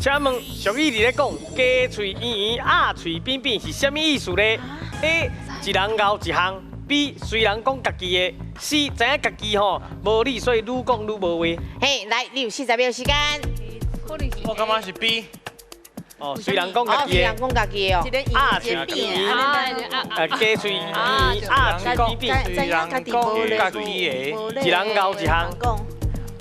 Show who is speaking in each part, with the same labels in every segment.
Speaker 1: 请问俗语里咧讲“鸡喙圆圆，鸭喙扁扁”是什么意思呢 ？A. 一人咬一项 ；B. 虽然讲家己的；C. 知影家己吼无理，所以愈讲愈无话。
Speaker 2: 嘿，来，你有40秒时间。
Speaker 3: 我感觉是 B。
Speaker 1: 哦，虽然讲家
Speaker 2: 哦，
Speaker 1: 己的
Speaker 2: 虽然，讲家己的哦。
Speaker 1: 鸭喙扁圆，鸡喙圆圆，鸭喙扁扁。
Speaker 3: 虽然讲家己的，
Speaker 1: 一人咬一项。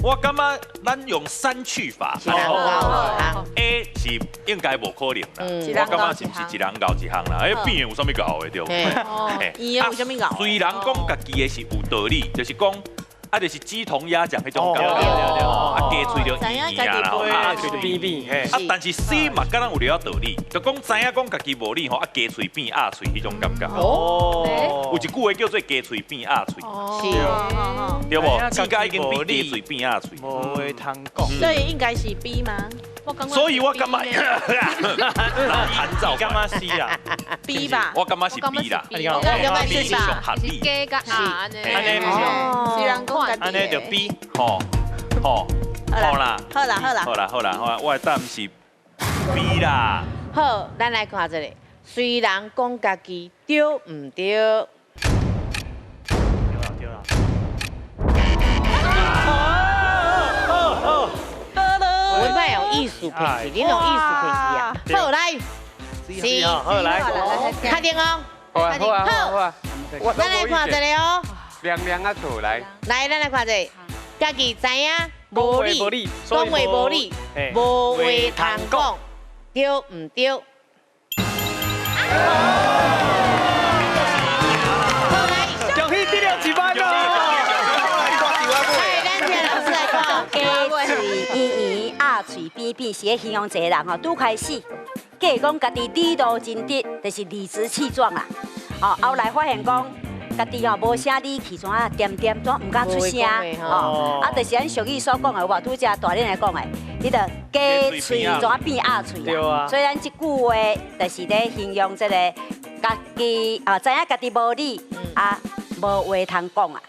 Speaker 4: 我感觉咱用删去法
Speaker 2: 一人咬一项。
Speaker 4: ，A 是应该无可能啦。我感觉是不是一人咬一项啦？哎，B 有啥物咬的对不？
Speaker 2: 嘿伊有啥物咬？
Speaker 4: 虽然讲家己的是有道理，就是讲，啊，就是鸡同鸭讲迄种感觉，鸡喙就圆圆啊，
Speaker 1: 鸭喙扁扁，嘿。
Speaker 4: 啊，但是 C 嘛，敢若有了道理，就讲知影讲家己无理吼，啊，鸡喙变鸭喙迄种感觉。
Speaker 1: 哦。
Speaker 4: 有一句话叫做鸡喙变鸭喙，
Speaker 2: 是。
Speaker 4: 对无？自家已经变鸡喙变鸭喙。
Speaker 3: 无话通讲。
Speaker 5: 所以应该是 B 吗？
Speaker 4: 所以我感觉，参照
Speaker 3: 感觉 C 啦。
Speaker 5: B 吧。
Speaker 4: 我感觉是 B 啦，
Speaker 3: 你讲
Speaker 2: 我感觉是
Speaker 4: 上
Speaker 2: B
Speaker 4: 合理。
Speaker 5: 鸡甲鸭
Speaker 3: 安尼
Speaker 2: 哦
Speaker 5: 虽然讲家己
Speaker 3: 安尼就 B。
Speaker 4: 吼，好啦，
Speaker 5: 好啦好啦，
Speaker 4: 好啦，我的答案是 B 啦。
Speaker 2: 好，咱来看这里。虽然讲家己对唔对？
Speaker 3: 对啦。
Speaker 2: 我们用艺术片去，你用艺术片去啊。好来，C，
Speaker 1: 好来，
Speaker 2: 确定哦。
Speaker 6: 好啊，
Speaker 2: 咱来看这里哦。
Speaker 6: 亮亮啊，做来。
Speaker 2: 来，咱来看这里。家己知影无理，讲话无理，无话通讲，对唔对？好来，
Speaker 1: 恭喜第6班哦！
Speaker 2: 来，咱听老师来讲。
Speaker 7: 鸡喙圆圆，鸭喙扁扁，是咧形容一个人吼，拄开始，假如讲家己理路真直，就是理直气壮啦。哦，后来发现讲，家己吼无啥理气，怎啊点点怎唔敢出声，哦，啊，就是咱俗语所讲的，有无？拄则大人来讲的，你着鸡喙怎啊变鸭喙啊？所以咱即句话就是咧形容这个家己啊，知影家己无理啊，无话通讲啊。